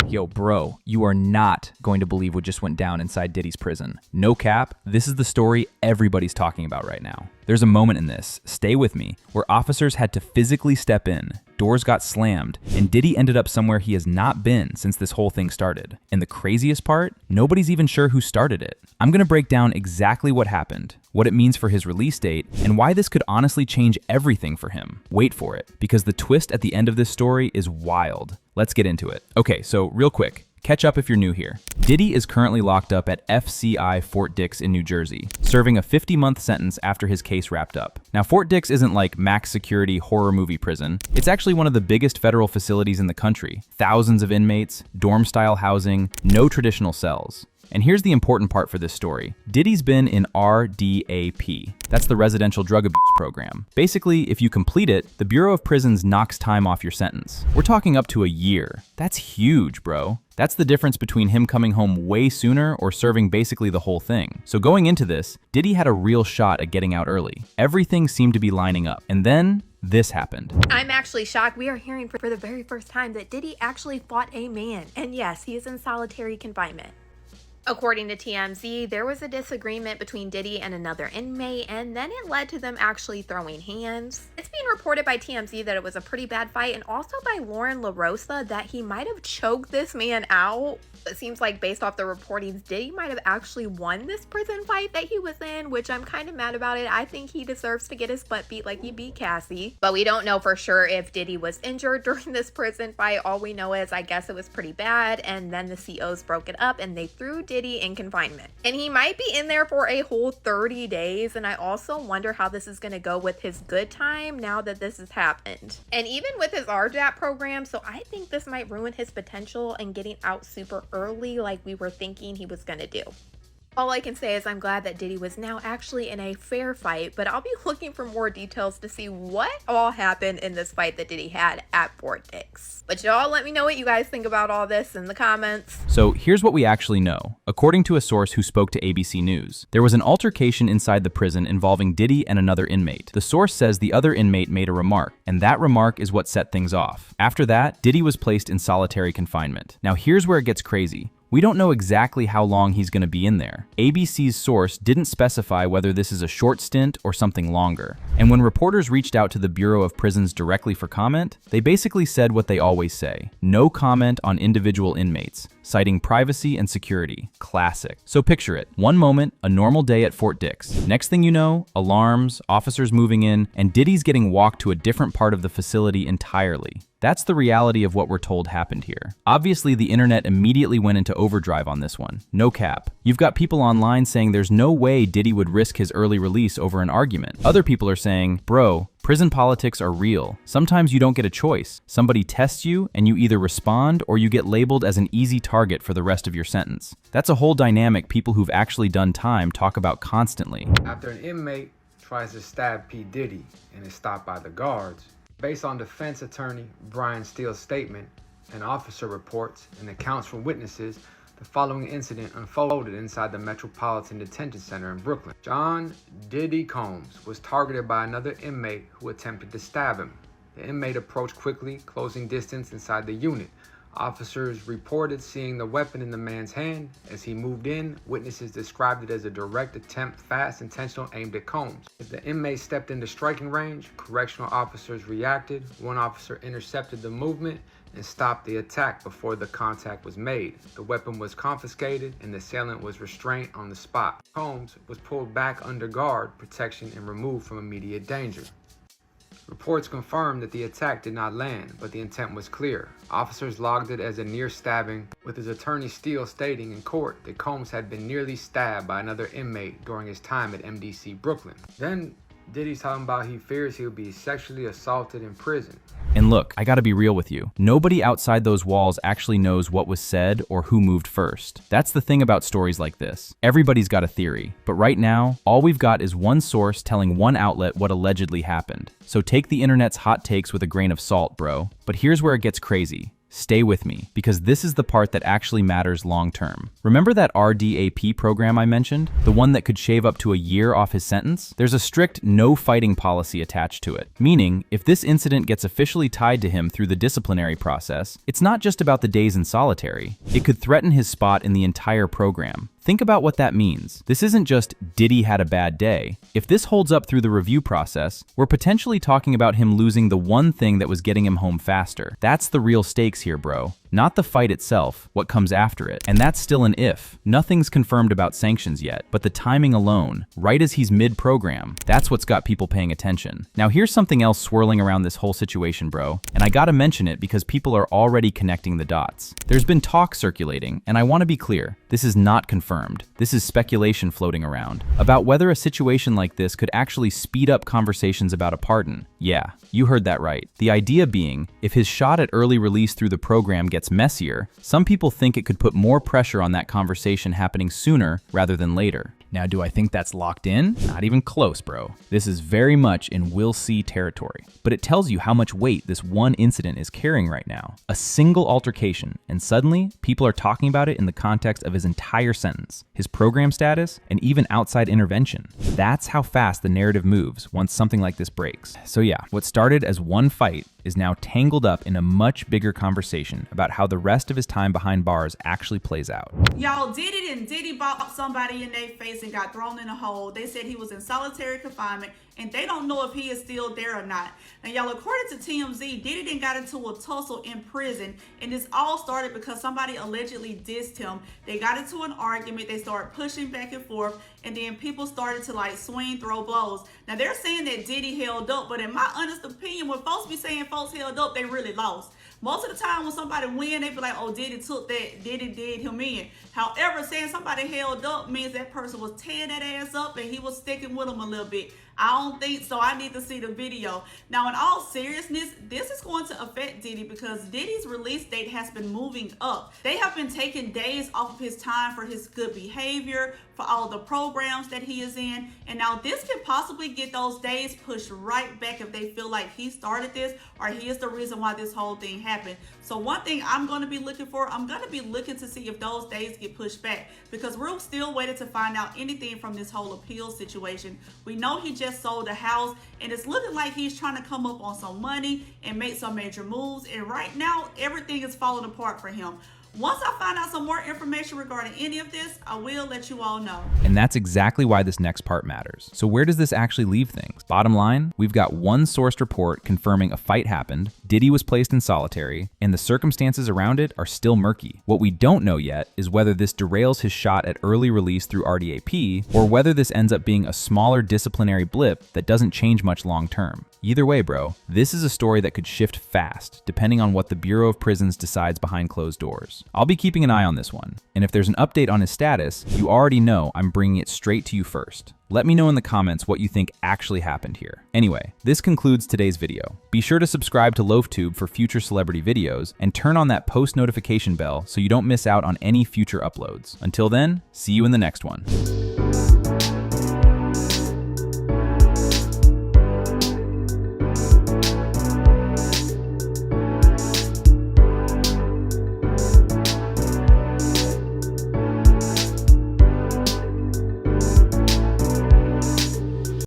Yo, bro, you are not going to believe what just went down inside Diddy's prison. No cap, this is the story everybody's talking about right now. There's a moment in this, stay with me, where officers had to physically step in, doors got slammed, and Diddy ended up somewhere he has not been since this whole thing started. And the craziest part, nobody's even sure who started it. I'm gonna break down exactly what happened, what it means for his release date, and why this could honestly change everything for him. Wait for it, because the twist at the end of this story is wild. Let's get into it. Okay, so real quick, catch up if you're new here. Diddy is currently locked up at FCI Fort Dix in New Jersey, serving a 50-month sentence after his case wrapped up. Now, Fort Dix isn't like max security horror movie prison. It's actually one of the biggest federal facilities in the country. Thousands of inmates, dorm-style housing, no traditional cells. And here's the important part for this story. Diddy's been in RDAP. That's the Residential Drug Abuse Program. Basically, if you complete it, the Bureau of Prisons knocks time off your sentence. We're talking up to a year. That's huge, bro. That's the difference between him coming home way sooner or serving basically the whole thing. So going into this, Diddy had a real shot at getting out early. Everything seemed to be lining up. And then this happened. I'm actually shocked. We are hearing for the very first time that Diddy actually fought a man. And yes, he is in solitary confinement. According to TMZ, there was a disagreement between Diddy and another inmate, and then it led to them actually throwing hands. It's being reported by TMZ that it was a pretty bad fight, and also by Lauren LaRosa that he might have choked this man out. It seems like based off the reportings, Diddy might have actually won this prison fight that he was in, which I'm kind of mad about it. I think he deserves to get his butt beat like he beat Cassie. But we don't know for sure if Diddy was injured during this prison fight. All we know is I guess it was pretty bad, and then the COs broke it up and they threw Diddy in confinement. And he might be in there for a whole 30 days. And I also wonder how this is going to go with his good time now that this has happened. And even with his RDAP program, so I think this might ruin his potential in getting out super early like we were thinking he was going to do. All I can say is I'm glad that Diddy was now actually in a fair fight, but I'll be looking for more details to see what all happened in this fight that Diddy had at Fort Dix. But y'all let me know what you guys think about all this in the comments. So here's what we actually know. According to a source who spoke to ABC News, there was an altercation inside the prison involving Diddy and another inmate. The source says the other inmate made a remark, and that remark is what set things off. After that, Diddy was placed in solitary confinement. Now here's where it gets crazy. We don't know exactly how long he's going to be in there. ABC's source didn't specify whether this is a short stint or something longer. And when reporters reached out to the Bureau of Prisons directly for comment, they basically said what they always say: no comment on individual inmates, citing privacy and security. Classic. So picture it. One moment, a normal day at Fort Dix. Next thing you know, alarms, officers moving in, and Diddy's getting walked to a different part of the facility entirely. That's the reality of what we're told happened here. Obviously, the internet immediately went into overdrive on this one. No cap. You've got people online saying there's no way Diddy would risk his early release over an argument. Other people are saying, bro, prison politics are real. Sometimes you don't get a choice. Somebody tests you and you either respond or you get labeled as an easy target for the rest of your sentence. That's a whole dynamic people who've actually done time talk about constantly. After an inmate tries to stab P. Diddy and is stopped by the guards, based on defense attorney Brian Steele's statement and officer reports and accounts from witnesses, the following incident unfolded inside the Metropolitan Detention Center in Brooklyn. John Diddy Combs was targeted by another inmate who attempted to stab him. The inmate approached quickly, closing distance inside the unit. Officers reported seeing the weapon in the man's hand. As he moved in, witnesses described it as a direct attempt, fast, intentional, aimed at Combs. As the inmate stepped into striking range, correctional officers reacted. One officer intercepted the movement and stopped the attack before the contact was made. The weapon was confiscated and the assailant was restrained on the spot. Combs was pulled back under guard protection and removed from immediate danger. Reports confirmed that the attack did not land, but the intent was clear. Officers logged it as a near stabbing, with his attorney Steele stating in court that Combs had been nearly stabbed by another inmate during his time at MDC Brooklyn. Then Diddy's talking about he fears he'll be sexually assaulted in prison. And look, I gotta be real with you. Nobody outside those walls actually knows what was said or who moved first. That's the thing about stories like this. Everybody's got a theory. But right now, all we've got is one source telling one outlet what allegedly happened. So take the internet's hot takes with a grain of salt, bro. But here's where it gets crazy. Stay with me, because this is the part that actually matters long term. Remember that RDAP program I mentioned? The one that could shave up to a year off his sentence? There's a strict no fighting policy attached to it, meaning if this incident gets officially tied to him through the disciplinary process, it's not just about the days in solitary. It could threaten his spot in the entire program. Think about what that means. This isn't just Diddy had a bad day. If this holds up through the review process, we're potentially talking about him losing the one thing that was getting him home faster. That's the real stakes here, bro. Not the fight itself, what comes after it. And that's still an if. Nothing's confirmed about sanctions yet, but the timing alone, right as he's mid-program, that's what's got people paying attention. Now here's something else swirling around this whole situation, bro, and I gotta mention it because people are already connecting the dots. There's been talk circulating, and I wanna be clear, this is not confirmed. This is speculation floating around about whether a situation like this could actually speed up conversations about a pardon. Yeah, you heard that right. The idea being, if his shot at early release through the program gets messier, some people think it could put more pressure on that conversation happening sooner rather than later. Now, do I think that's locked in? Not even close, bro. This is very much in we'll see territory. But it tells you how much weight this one incident is carrying right now. A single altercation, and suddenly, people are talking about it in the context of his entire sentence, his program status, and even outside intervention. That's how fast the narrative moves once something like this breaks. So yeah, what started as one fight is now tangled up in a much bigger conversation about how the rest of his time behind bars actually plays out. Y'all, Diddy bought somebody in their face and got thrown in a hole. They said he was in solitary confinement, and they don't know if he is still there or not. Now, y'all, according to TMZ, Diddy then got into a tussle in prison, and this all started because somebody allegedly dissed him. They got into an argument, they started pushing back and forth, and then people started to like swing, throw blows. Now, they're saying that Diddy held up, but in my honest opinion, when folks be saying folks held up, they really lost. Most of the time when somebody win, they be like, oh, Diddy took that, Diddy did him in. However, saying somebody held up means that person was tearing that ass up and he was sticking with him a little bit. I don't think so. I need to see the video. Now, in all seriousness, this is going to affect Diddy because Diddy's release date has been moving up. They have been taking days off of his time for his good behavior, for all the programs that he is in. And now this can possibly get those days pushed right back if they feel like he started this or he is the reason why this whole thing happened. So one thing I'm going to be looking for, I'm going to be looking to see if those days get pushed back because we're still waiting to find out anything from this whole appeal situation. We know he just sold a house and it's looking like he's trying to come up on some money and make some major moves. And right now, everything is falling apart for him. Once I find out some more information regarding any of this, I will let you all know. And that's exactly why this next part matters. So where does this actually leave things? Bottom line, we've got one sourced report confirming a fight happened, Diddy was placed in solitary, and the circumstances around it are still murky. What we don't know yet is whether this derails his shot at early release through RDAP, or whether this ends up being a smaller disciplinary blip that doesn't change much long term. Either way, bro, this is a story that could shift fast, depending on what the Bureau of Prisons decides behind closed doors. I'll be keeping an eye on this one, and if there's an update on his status, you already know I'm bringing it straight to you first. Let me know in the comments what you think actually happened here. Anyway, this concludes today's video. Be sure to subscribe to LoafTube for future celebrity videos, and turn on that post notification bell so you don't miss out on any future uploads. Until then, see you in the next one.